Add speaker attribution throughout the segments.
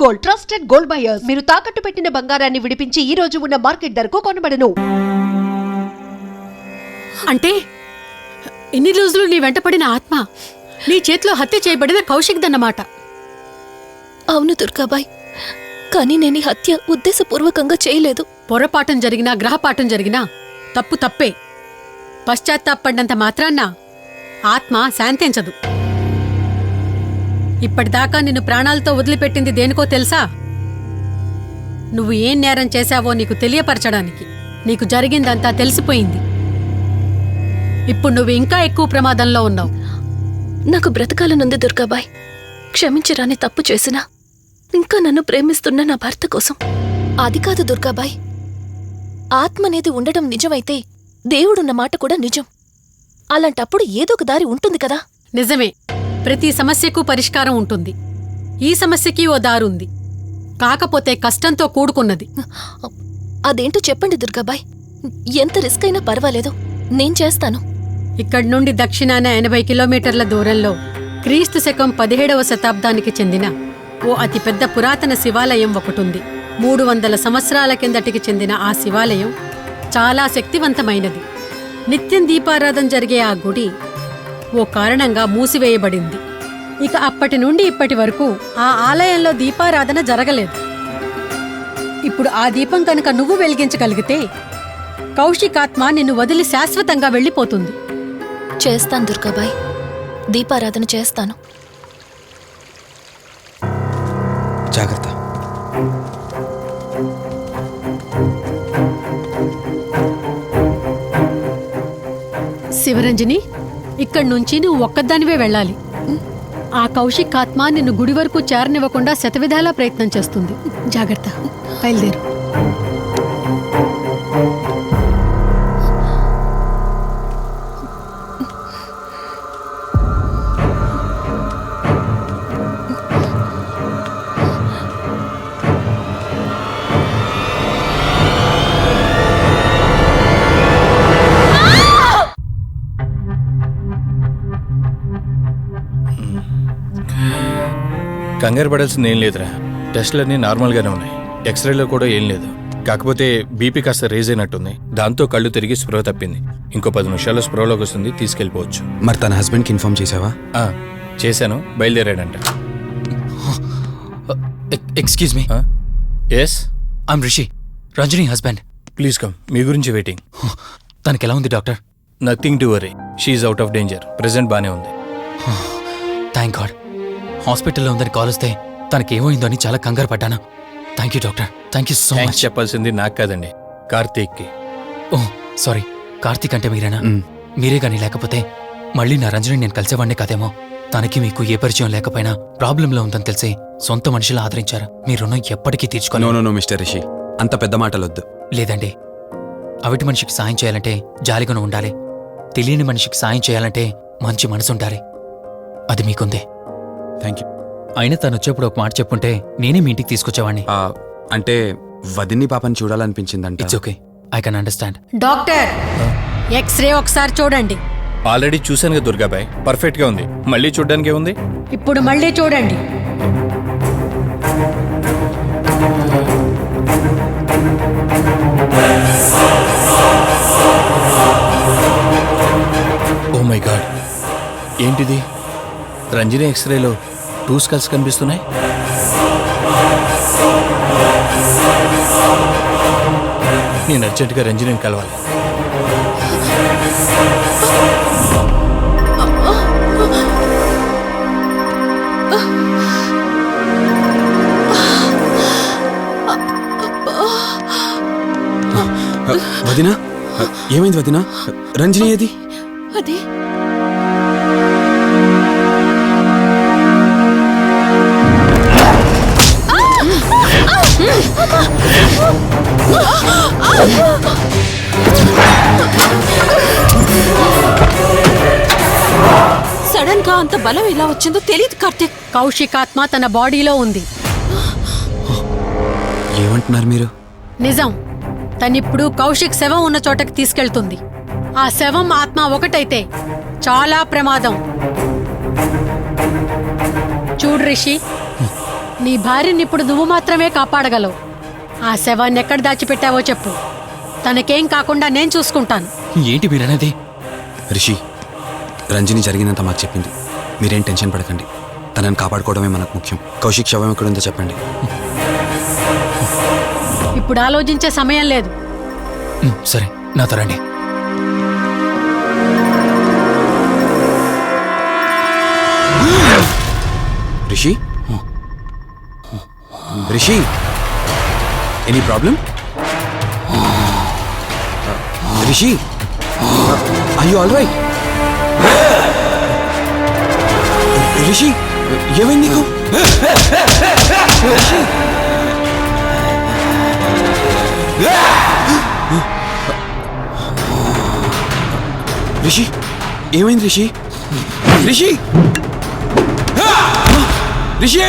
Speaker 1: Gold, trusted gold buyers. మీరు తాకట్టు పెట్టిన బంగారాన్ని విడిపించి ఈ రోజు ఉన్న మార్కెట్ ధరకు కొనబడను.
Speaker 2: అంటే ఇన్ని రోజులు నీ వెంటపడిన ఆత్మ నీ చేతిలో హత్య చేయబడిన కౌశిక్ దన్నమాట.
Speaker 3: అవును దుర్గాబాయ్, కానీ నేను ఈ హత్య ఉద్దేశపూర్వకంగా చేయలేదు.
Speaker 2: పొరపాఠం జరిగినా గ్రహపాఠం జరిగినా తప్పు తప్పే. పశ్చాత్తాపడినంత మాత్రాన్న ఆత్మ శాంతించదు. ఇప్పటిదాకా నిన్ను ప్రాణాలతో వదిలిపెట్టింది దేనికో తెలుసా? నువ్వు ఏం నేరం చేశావో నీకు తెలియపరచడానికి. నీకు జరిగిందంతా తెలిసిపోయింది. ఇప్పుడు నువ్వు ఇంకా ఎక్కువ ప్రమాదంలో ఉన్నావు.
Speaker 3: నాకు బ్రతకాలనుంది దుర్గాబాయ్. క్షమించరాని తప్పు చేసినా ఇంకా నన్ను ప్రేమిస్తున్న నా భర్త కోసం. అది కాదు దుర్గాబాయ్, ఆత్మ అనేది ఉండడం నిజమైతే దేవుడున్న మాట కూడా నిజం. అలాంటప్పుడు ఏదో ఒక దారి ఉంటుంది కదా.
Speaker 2: నిజమే, ప్రతి సమస్యకు పరిష్కారం ఉంటుంది. ఈ సమస్యకి ఓ దారుంది, కాకపోతే కష్టంతో కూడుకున్నది.
Speaker 3: అదేంటో చెప్పండి దుర్గాబాయ్. ఎంత రిస్క్ అయినా పర్వాలేదు, నేను చేస్తాను.
Speaker 2: ఇక్కడి నుండి దక్షిణాన 80 కిలోమీటర్ల దూరంలో క్రీస్తు శకం 17వ శతాబ్దానికి చెందిన ఓ అతిపెద్ద పురాతన శివాలయం ఒకటుంది. 300 సంవత్సరాల కిందటికి చెందిన ఆ శివాలయం చాలా శక్తివంతమైనది. నిత్యం దీపారాధన జరిగే ఆ గుడి ఓ కారణంగా మూసివేయబడింది. ఇక అప్పటి నుండి ఇప్పటి వరకు ఆ ఆలయంలో దీపారాధన జరగలేదు. ఇప్పుడు ఆ దీపం కనుక నువ్వు వెలిగించగలిగితే కౌశికాత్మ నిన్ను వదిలి శాశ్వతంగా వెళ్ళిపోతుంది.
Speaker 3: చేస్తాను దుర్గాబాయ్, దీపారాధన చేస్తాను.
Speaker 4: జాగ్రత్త.
Speaker 2: శివరంజని, ఇక్కడి నుంచి నువ్వు ఒక్కదానివే వెళ్ళాలి. ఆ కౌశిక్ ఆత్మ నిన్ను గుడి వరకు చేరనివ్వకుండా శతవిధాలా ప్రయత్నం చేస్తుంది. జాగ్రత్త, బయలుదేరు.
Speaker 5: కంగారు పడాల్సింది ఏం లేదురా. టెస్టులన్నీ నార్మల్గానే ఉన్నాయి. ఎక్స్రేలో కూడా ఏం లేదు. కాకపోతే బీపీ కాస్త రేజ్ అయినట్టుంది. దాంతో కళ్ళు తిరిగి స్పృహ తప్పింది. ఇంకో 10 నిమిషాల్లో స్పృహలోకి వస్తుంది, తీసుకెళ్ళిపోవచ్చు.
Speaker 4: మరి తన హస్బెండ్కి ఇన్ఫార్మ్ చేసావా?
Speaker 5: చేశాను, బయలుదేరాడంట.
Speaker 6: Excuse me.
Speaker 5: Yes,
Speaker 6: I'm Rishi, Ranjani husband.
Speaker 5: Please come. మీ గురించి వెయిటింగ్.
Speaker 6: తనకి ఎలా ఉంది doctor?
Speaker 5: Nothing to worry. She's out of danger. Present బానే ఉంది.
Speaker 6: Thank god. హాస్పిటల్లో ఉందని కాల్ వస్తే తనకేమైందో అని చాలా కంగారు పడ్డాను. Thank you doctor, thank you so much.
Speaker 5: చెప్పాల్సింది నాకు కాదండి, కార్తీక్కి.
Speaker 6: ఓహ్ సారీ, కార్తీక్ అంటే మీరేనా? మీరే గానీ లేకపోతే మళ్ళీ నా రంజని నేను కలిసేవాడినే కాదేమో. తనకి మీకు ఏ పరిచయం లేకపోయినా ప్రాబ్లంలో ఉందని తెలిసి సొంత మనుషులు ఆదరించారు. మీ రుణం ఎప్పటికీ తీర్చుకోను.
Speaker 4: నో మిస్టర్ రిషి, అంత పెద్ద మాటలొద్దు.
Speaker 6: లేదండి, అవిటి మనిషికి సాయం చేయాలంటే జాలిగాను ఉండాలి. తెలియని మనిషికి సాయం చేయాలంటే మంచి మనసు ఉండాలి. అది మీకుందే.
Speaker 4: Thank you.
Speaker 6: అయినా తను వచ్చేప్పుడు ఒక మాట చెప్పుంటే నేనే మీ ఇంటికి తీసుకొచ్చేవాడిని.
Speaker 4: అంటే వదిన్ని పాపని చూడాలనిపించిందంట.
Speaker 6: It's okay, I can understand.
Speaker 2: Doctor, X-ray ఒకసారి చూడండి.
Speaker 5: ఆల్రెడీ చూశాను కదా దుర్గాబాయ్, పర్ఫెక్ట్ గా ఉంది. మళ్ళీ చూడ్డానికి ఏముంది?
Speaker 2: ఇప్పుడు మళ్ళీ చూడండి.
Speaker 5: ఓ మై గాడ్, ఏంటిది? రంజని ఎక్స్రేలో 2 స్కల్స్ కనిపిస్తున్నాయి. నేను అర్జెంటుగా రంజనిని కలవాలి.
Speaker 4: వదినా, ఏమైంది వదినా? రంజని ఏది?
Speaker 3: అది సడన్ గా అంత బలం ఎలా వచ్చిందో తెలియదు కార్తీక్.
Speaker 2: కౌశికాత్మ తన బాడీలో ఉంది.
Speaker 4: ఏమంటున్నారు మీరు?
Speaker 2: నిజం. తనిప్పుడు కౌశిక్ శవం ఉన్న చోటకి తీసుకెళ్తుంది. ఆ శవం ఆత్మ ఒకటైతే చాలా ప్రమాదం. చూడు రిషి, నీ భార్యని ఇప్పుడు నువ్వు మాత్రమే కాపాడగలవు. ఆ శవాన్ని ఎక్కడ దాచిపెట్టావో చెప్పు. తనకేం కాకుండా నేను చూసుకుంటాను.
Speaker 6: ఏంటి మీరనేది?
Speaker 4: రిషి, రంజని జరిగినంత మాకు చెప్పింది. మీరేం టెన్షన్ పడకండి. తనని కాపాడుకోవడమే మనకు ముఖ్యం. కౌశిక్ శవం ఎక్కడుందో చెప్పండి.
Speaker 2: ఇప్పుడు ఆలోచించే సమయం లేదు.
Speaker 6: సరే, నాతో రండి.
Speaker 4: Rishi, Rishi, any problem? Rishi, are you all right? Rishi, ఏమైంది నీకు? రిషి, రిషి, ఏమైంది రిషి? రిషి, రిషి,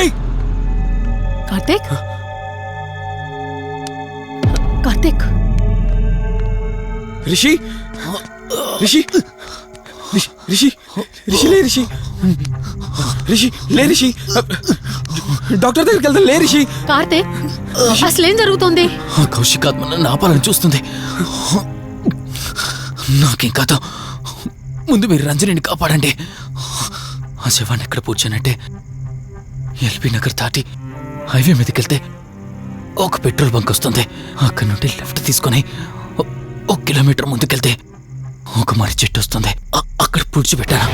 Speaker 2: కార్తీక్, కార్తీక్,
Speaker 4: రిషి, రిషి, రిషి, రిషి, లే రిషి, రిషి, లే రిషి, డాక్టర్ దగ్గరికి వెళ్తాం. లే రిషి.
Speaker 2: కార్తీక్, అసలేం జరుగుతుంది?
Speaker 6: ఆ కౌశిక్ ఆత్మ నన్ను ఆపాలని చూస్తుంది. నాకేం కాదు. ముందు మీరు రంజనిని కాపాడండి. ఆ శవాన్ని ఎక్కడ పూడ్చానంటే ఎల్బీ నగర్ దాటి హైవే మీదకి వెళ్తే ఒక పెట్రోల్ బంక్ వస్తుంది. అక్కడి నుండి లెఫ్ట్ తీసుకొని 1 కిలోమీటర్ ముందుకెళ్తే ఒక మర్రి చెట్టు వస్తుంది. అక్కడ పూడ్చిపెట్టాను.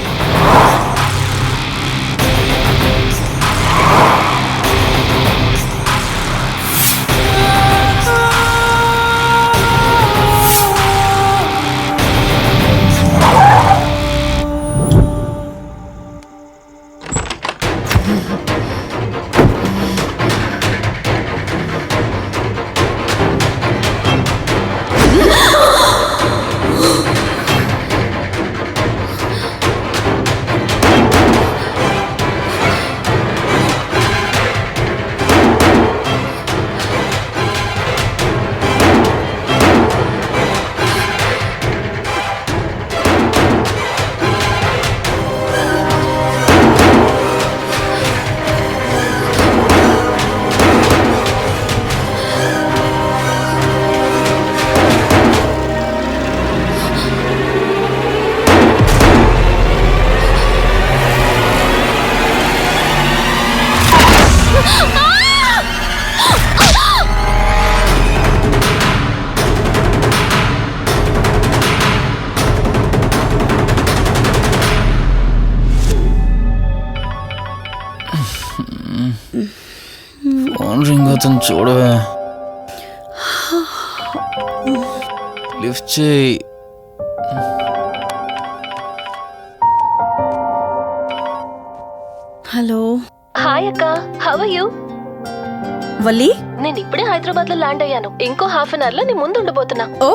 Speaker 6: ఫోన్ రింగ్ అవుతుంది, చూడవే. లిఫ్ట్ చేయి.
Speaker 7: హలో.
Speaker 3: హాయ్ అక్క, హౌ ఆర్ యు?
Speaker 7: వల్లి,
Speaker 3: నేను ఇప్పుడే హైదరాబాద్ లో ల్యాండ్ అయ్యాను. ఇంకో హాఫ్ అన్ అవర్ లో నీ ముందు ఉండబోతున్నా.
Speaker 7: ఓ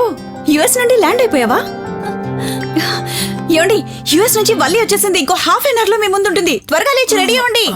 Speaker 7: యుఎస్ నుండి ల్యాండ్ అయిపోయావా? ఏమండి, యుఎస్ నుంచి వల్లి వచ్చేసింది. ఇంకో హాఫ్ అన్ అవర్ లో మీ ముందు ఉంటుంది. త్వరగా లేచి రెడీ అవ్వండి.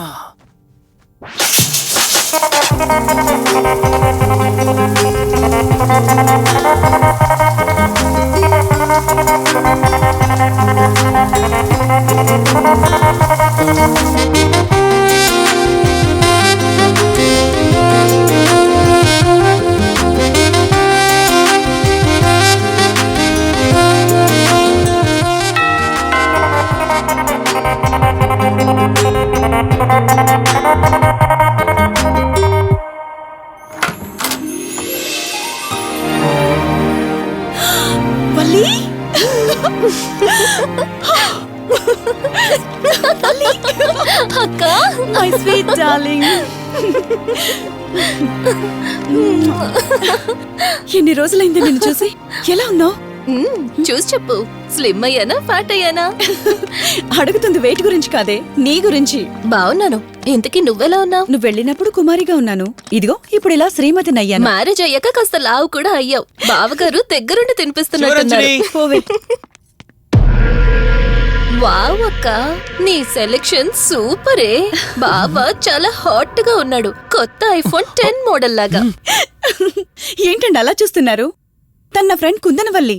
Speaker 7: వల్లి,
Speaker 3: అక్క,
Speaker 7: మై స్వీట్ డార్లింగ్. ఎన్ని రోజులైంది నిన్ను చూసి. ఎలా ఉన్నావు?
Speaker 3: చూసి చెప్పు. స్లిమ్ అయ్యానా, ఫ్యాట్ అయ్యానా?
Speaker 7: అడుగుతుంది వెయిట్ గురించి కాదే, నీ గురించి.
Speaker 3: బాగున్నాను. ఇంతకీ నువ్వెలా ఉన్నావు?
Speaker 7: నువ్వు వెళ్ళినప్పుడు కుమారిగా ఉన్నాను. ఇదిగో ఇప్పుడు ఇలా శ్రీమతిని అయ్యాను.
Speaker 3: మ్యారేజ్ అయ్యాక కాస్త లావు కూడా అయ్యావు. బావగారు దగ్గరుండి తినిపిస్తున్నట్టున్నారు.
Speaker 7: పోవే.
Speaker 3: వావ్ అక్క, నీ సెలెక్షన్ సూపరే. బావ చాలా హాట్ గా ఉన్నాడు. కొత్త ఐఫోన్ 10 మోడల్ లాగా.
Speaker 7: ఏంటండి అలా చూస్తున్నారు? తన ఫ్రెండ్ కుందనవల్లి.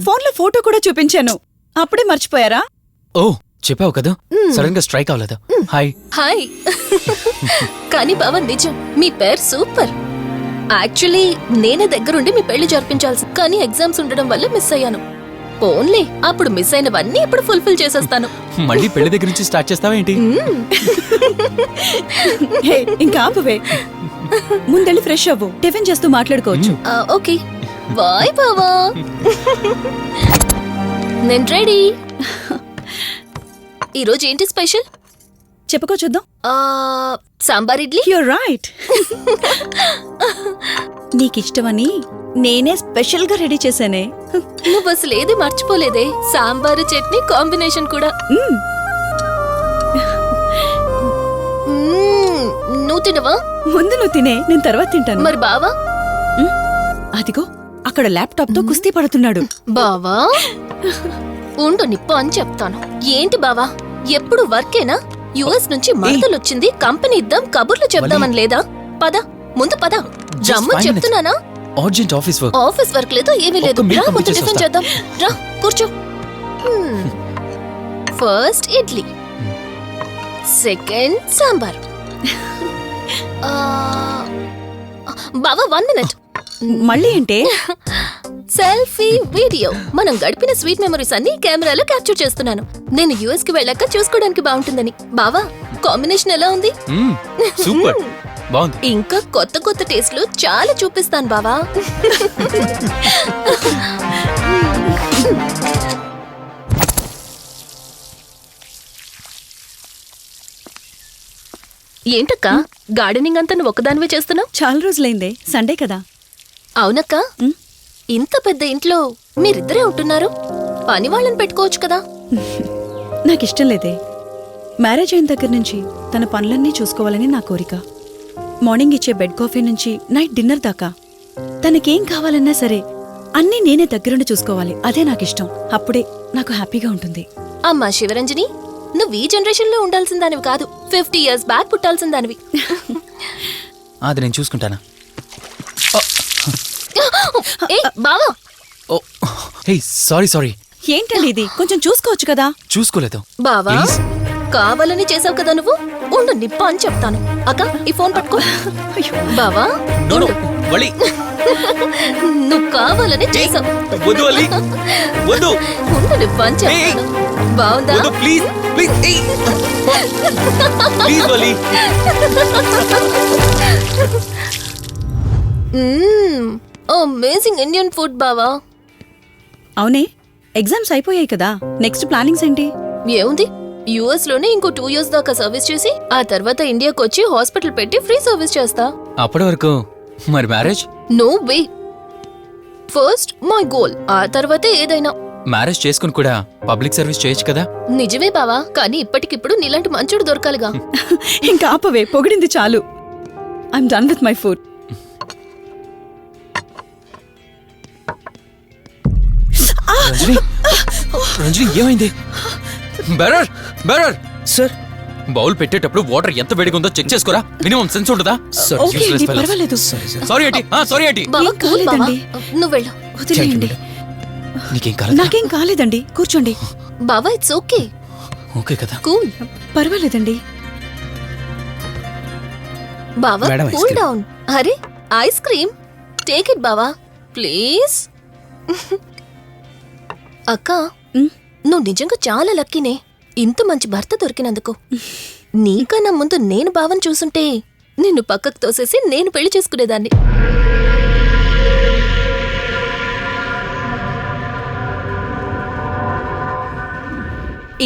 Speaker 7: ఫోన్లో ఫోటో కూడా చూపించాను. అప్పుడే మర్చిపోయారా?
Speaker 6: ఓ చెప్పావు కదా సడన్ గా స్ట్రైక్ అవ్వలేదు. హాయ్.
Speaker 3: హాయ్. కానీ బావ నిజం, మీ పేరు సూపర్. యాక్చువల్లీ నేనే దగ్గరుండి మీ పెళ్లి జరిపించాల్సి, కానీ ఎగ్జామ్స్ ఉండడం వల్ల మిస్ అయ్యాను. ఓన్లీ అప్పుడు మిస్ అయినవన్నీ ఇప్పుడు ఫుల్ఫిల్ చేసేస్తాను.
Speaker 6: మళ్ళీ పెళ్లి దగ్గర నుంచి స్టార్ట్ చేస్తావా ఏంటి?
Speaker 7: హే, ఇంకా ఆపవే. ముందెళ్ళి ఫ్రెష్ అవ్వు, టిఫిన్ చేస్తూ మాట్లాడుకోవచ్చు.
Speaker 3: ఓకే బాయ్ బావా. నేను రెడీ. ఈరోజు ఏంటి స్పెషల్
Speaker 7: చెప్పుకో చూద్దాం.
Speaker 3: సాంబార్ ఇడ్లీ.
Speaker 7: You're right. నీకిష్టమని నేనే స్పెషల్ గా రెడీ చేశానే.
Speaker 3: నువ్వు అసలు ఏది మర్చిపోలేదే, సాంబారు చట్నీ కాంబినేషన్ కూడా. నువ్వు తినవా?
Speaker 7: ముందు నువ్వు తినే, నేను తర్వాత తింటాను.
Speaker 3: మరి బావా?
Speaker 7: అదిగో అక్కడ ల్యాప్టాప్ తో కుస్తీ పడుతున్నాడు.
Speaker 3: బావా ఉండు నిప్పు అని చెప్తాను. ఏంటి బావా ఎప్పుడు వర్కేనా? యుఎస్ నుంచి మరదలొచ్చింది, కంపెనీ ఇద్దాం, కబుర్లు చెప్దామని లేదా? పద ముందు పద. రమ్ము చెప్తున్నానా?
Speaker 6: Urgent office work.
Speaker 3: Office work లేదు, ఏమీ లేదు. రా ముందు టిఫిన్ చేద్దాం. రా కూర్చో. First idli, second sambar. బావా 1 minute.
Speaker 7: మళ్ళీ ఏంటే?
Speaker 3: Selfie video. మనం గడిపిన స్వీట్ మెమరీస్ అన్ని కెమెరాలో క్యాప్చర్ చేస్తున్నాను. నేను యుఎస్ కి వెళ్ళాక చూసుకోవడానికి బాగుంటుందని. బావా కాంబినేషన్ ఎలా ఉంది?
Speaker 6: సూపర్ బాగుంది.
Speaker 3: ఇంకా కొత్త కొత్త టేస్ట్లు చాలా చూపిస్తాను బావా. ఏంటక్క గార్డెనింగ్ అంతా నువ్వు ఒకదానివే చేస్తున్నావు?
Speaker 7: చాలా రోజులైందే, సండే కదా.
Speaker 3: అవునక్క, ఇంత పెద్ద ఇంట్లో మీరిద్దరే ఉంటున్నారు, పని వాళ్ళని పెట్టుకోవచ్చు కదా.
Speaker 7: నాకిష్టం లేదే. మ్యారేజ్ అయిన దగ్గర నుంచి తన పనులన్నీ చూసుకోవాలని నా కోరిక. మార్నింగ్ ఇచ్చే బెడ్ కాఫీ నుంచి నైట్ డిన్నర్ దాకా తనకేం కావాలన్నా సరే అన్నీ నేనే దగ్గరుండి చూసుకోవాలి. అదే నాకిష్టం. అప్పుడే నాకు హ్యాపీగా ఉంటుంది.
Speaker 3: అమ్మా శివరంజని, నువ్వు ఈ జనరేషన్ లో ఉండాల్సిన దానివి కాదు, 50 years బ్యాక్ పుట్టాల్సిన దానివి.
Speaker 6: అది నేను చూసుకుంటానా?
Speaker 3: ఏ బావా.
Speaker 6: ఓ హే సారీ.
Speaker 7: ఏంటండి ఇది? కొంచెం చూసుకోవచ్చు కదా.
Speaker 6: చూసుకోలేదు.
Speaker 3: బావా
Speaker 6: Please.
Speaker 3: కావాలని చేసావు కదా నువ్వు. ఉండు నిప్ప అని చెప్తాను. అక్క ఈ ఫోన్ పట్టుకో. బావా
Speaker 6: నో వలి.
Speaker 3: నువ్వు కావాలని చేసావు.
Speaker 6: వద్దు వలి. వద్దు.
Speaker 3: ఉండు నిప్ప అని చెప్తాను. బావుందా?
Speaker 6: వద్దు ప్లీజ్ ప్లీజ్. ప్లీజ్ వలి.
Speaker 3: అమేజింగ్ ఇండియన్ ఫుడ్ బావా.
Speaker 7: అవునే, ఎగ్జామ్స్ అయిపోయాయి కదా. నెక్స్ట్ ప్లానింగ్స్ ఏంటి?
Speaker 3: ఏముంది, యుఎస్ లోనే ఇంకో 2 years దాకా సర్వీస్ చేసి ఆ తర్వాత ఇండియాకి వచ్చి హాస్పిటల్ పెట్టి ఫ్రీ సర్వీస్ చేస్తా.
Speaker 6: అప్పటి వరకు మరి marriage?
Speaker 3: No way. First my goal, ఆ తర్వాతే ఏదైనా.
Speaker 6: మ్యారేజ్ చేసుకుని కూడా పబ్లిక్ సర్వీస్ చేయొచ్చు కదా.
Speaker 3: నిజమే బావా, కానీ ఇప్పటికిప్పుడు నీలాంటి మంచుడు దొరకాలిగా.
Speaker 7: ఇంకా ఆపవే, పొగిడింది చాలు. I'm done with my food.
Speaker 6: Ranjani ఏమైంది? బెరర్ సార్, బౌల్ పెట్టేటప్పుడు వాటర్ ఎంత వేడిగా ఉందో చెక్ చేసుకోరా. మినిమం సెన్స్ ఉంటుందా?
Speaker 7: ఓకే అండి, పర్వాలేదు.
Speaker 6: Sorry aunty.
Speaker 3: బావా, కూల్ బావా.
Speaker 7: కాలేదండి.
Speaker 3: నువ్వు వెళ్ళు.
Speaker 7: వదిలేయండి.
Speaker 6: నీకేం కాలేదు?
Speaker 7: నాకేం కాలేదండి, కూర్చోండి.
Speaker 3: బావా ఇట్స్ ఓకే.
Speaker 6: ఓకే కదా.
Speaker 3: కూల్.
Speaker 7: పర్వాలేదండి.
Speaker 3: బావా కూల్ డౌన్. అరే ఐస్ క్రీమ్, టేక్ ఇట్ బావా ప్లీజ్. అక్క నువ్వు నిజంగా చాలా లక్కీనే, ఇంత మంచి భర్త దొరికినందుకు. నీకన్నా ముందు నేను బావని చూసుంటే నిన్ను పక్కకు తోసేసి నేను పెళ్లి చేసుకునేదాన్ని.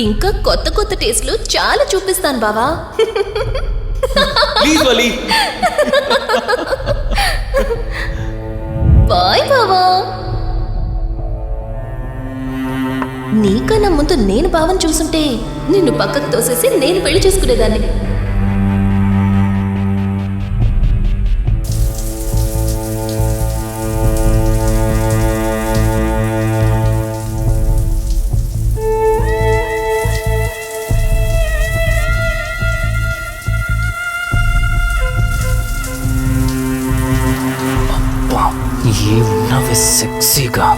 Speaker 3: ఇంకా కొత్త కొత్త టేస్ట్లు చాలా చూపిస్తాను బావా.
Speaker 6: Please Vali.
Speaker 3: బాయ్ బావా. నీకన్నా ముందు నేను బావని చూసుంటే నిన్ను పక్కకు తోసేసి నేను పెళ్లి చేసుకునేదాన్ని.
Speaker 6: ఏ ఉన్నావే సెక్సీగా.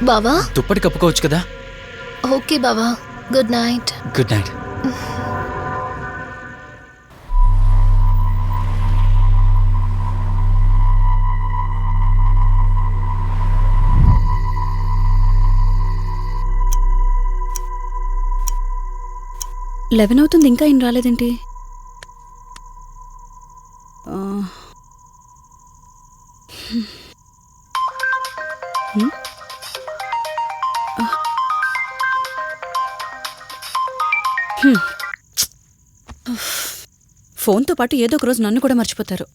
Speaker 3: బావా
Speaker 6: దుప్పటి కప్పుకోవచ్చు కదా.
Speaker 3: ఓకే బావా, good night.
Speaker 6: Good night.
Speaker 7: Eleven అవుతుంది, ఇంకా ఏం రాలేదేంటి? ఆ. హ్మ్. హ్మ్. ఫోన్తో పాటు ఏదో ఒక రోజు నన్ను కూడా మర్చిపోతారు.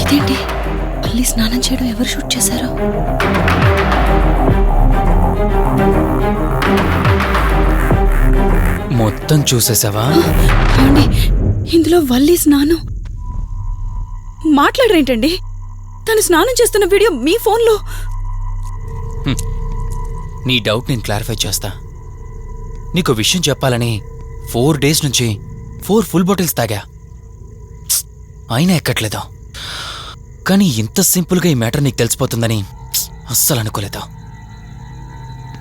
Speaker 7: ఇదేంటి మళ్ళీ స్నానం చేయడం ఎవరు షూట్ చేశారో?
Speaker 6: మొత్తం చూసేసావా?
Speaker 7: ఏమండి, ఇందులో వల్లి స్నానం మాట్లాడరేంటండి? తను స్నానం చేస్తున్న వీడియో మీ ఫోన్లో.
Speaker 6: నీ డౌట్ నేను క్లారిఫై చేస్తా. నీకు విషయం చెప్పాలని 4 days నుంచి 4 full బాటిల్స్ తాగా, అయినా ఎక్కట్లేదు. కానీ ఇంత సింపుల్గా ఈ మ్యాటర్ నీకు తెలిసిపోతుందని అస్సలు అనుకోలేదు.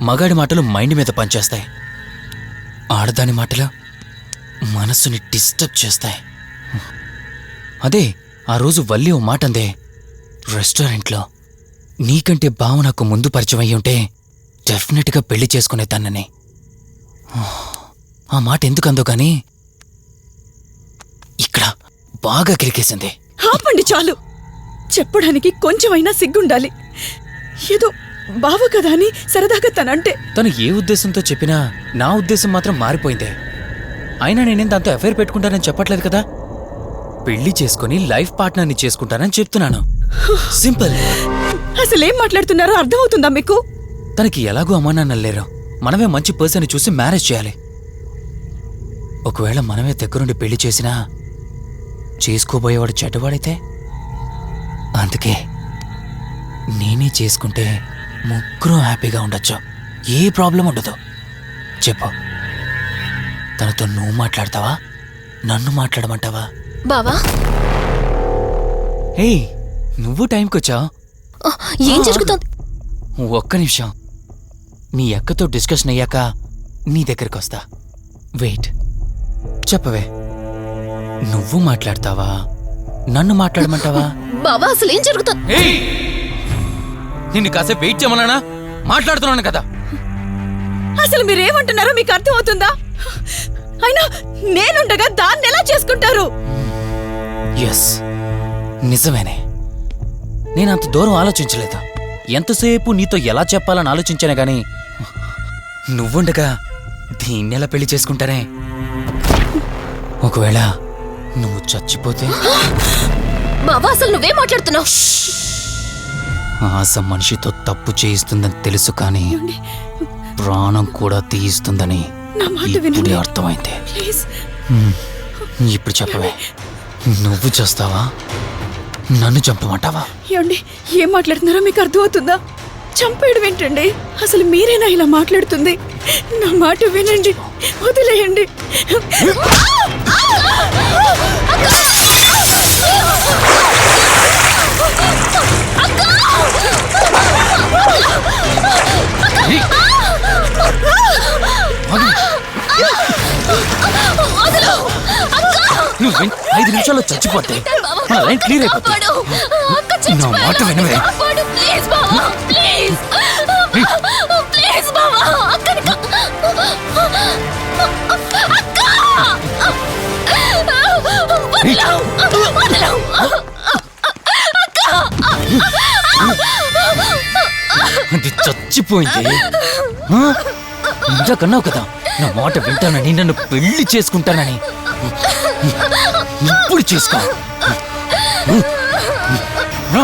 Speaker 6: మగాడి మాటలు మైండ్ మీద పనిచేస్తాయి, ఆడదాని మాటలు మనస్సుని డిస్టర్బ్ చేస్తాయి. అదే ఆ రోజు వల్లి ఓ మాట అందే రెస్టారెంట్లో, నీకంటే బావ నాకు ముందు పరిచయం అయ్యి ఉంటే డెఫినెట్గా పెళ్లి చేసుకునేదాన్నని. ఆ మాట ఎందుకందో గాని ఇక్కడ బాగా కిరికేసింది.
Speaker 7: ఆపండి చాలు, చెప్పడానికి కొంచెమైనా సిగ్గుండాలి. ఏదో బావ కదా అని సరదాగా తనంటే.
Speaker 6: తను ఏ ఉద్దేశంతో చెప్పినా నా ఉద్దేశం మాత్రం మారిపోయిందే. అయినా నేనేం దాంతో అఫైర్ పెట్టుకుంటానని చెప్పట్లేదు కదా, పెళ్లి చేసుకుని లైఫ్ పార్ట్నర్ని చేసుకుంటానని చెప్తున్నాను. సింపుల్.
Speaker 7: అసలేం మాట్లాడుతున్నారో అర్థమవుతుందా మీకు?
Speaker 6: తనకి ఎలాగూ అమ్మానాన్నలు లేరు, మనమే మంచి పర్సన్ చూసి మ్యారేజ్ చేయాలి. ఒకవేళ మనమే దగ్గరుండి పెళ్లి చేసినా చేసుకోబోయేవాడు చెడ్డవాడైతే, అందుకే నేనే చేసుకుంటే ముగ్గురు హ్యాపీగా ఉండొచ్చు, ఏ ప్రాబ్లం ఉండదు. చెప్పు, తనతో నువ్వు మాట్లాడతావా, నన్ను మాట్లాడమంటావా?
Speaker 3: బావా
Speaker 6: హే, నువ్వు టైంకొచ్చావు.
Speaker 3: ఏం జరుగుతోంది?
Speaker 6: ఒక్క నిమిషం, నీ అక్కతో డిస్కషన్ అయ్యాక నీ దగ్గరికి వస్తా. వెయిట్, చెప్పవే, నువ్వు మాట్లాడతావా, నన్ను మాట్లాడమంటావా?
Speaker 3: బావా అసలు ఏం జరుగుతోంది?
Speaker 6: నిన్ను కాసేపు వెయిట్ చేయమన్నానా? మాట్లాడుతున్నాను కదా.
Speaker 7: అసలు మీరేమంటున్నారో మీకు అర్థమవుతుందా? అయినా నేనుండగా దాన్ని ఎలా చేసుకుంటారు?
Speaker 6: ఎస్, నిజమేనే. నేనంత దూరం ఆలోచించలేదు. ఎంతసేపు నీతో ఎలా చెప్పాలని ఆలోచించానే గాని, నువ్వుండగా దీన్నెలా పెళ్లి చేసుకుంటానే? ఒకవేళ నువ్వు చచ్చిపోతే?
Speaker 3: బావా అసలు నువ్వేం మాట్లాడుతున్నావు?
Speaker 6: ఆశ మనిషితో తప్పు చేయిస్తుందని తెలుసు, కానీ ప్రాణం కూడా తీయిస్తుందని
Speaker 7: నా మాట
Speaker 6: ఇప్పుడే
Speaker 7: వినండి
Speaker 6: అర్థమైంది.
Speaker 7: ప్లీజ్.
Speaker 6: ఇప్పుడు చెప్పవే, నువ్వు చేస్తావా, నన్ను చంపమంటావా?
Speaker 7: ఏమండి, ఏం మాట్లాడుతున్నారో మీకు అర్థమవుతుందా? చంపేయడం ఏంటండి? అసలు మీరేనా ఇలా మాట్లాడుతుంది? నా మాట వినండి, వదిలేయండి.
Speaker 6: నువ్వు 5 నిమిషాల్లో చచ్చిపోతే మన లైన్ క్లియర్ అయిపోతుంది. నా మాట వినవే. అది చచ్చిపోయింది. ఇంతకన్నావు కదా నా మాట వింటానని, నన్ను పెళ్లి చేసుకుంటానని. ఇప్పుడు చేసుకో. రా.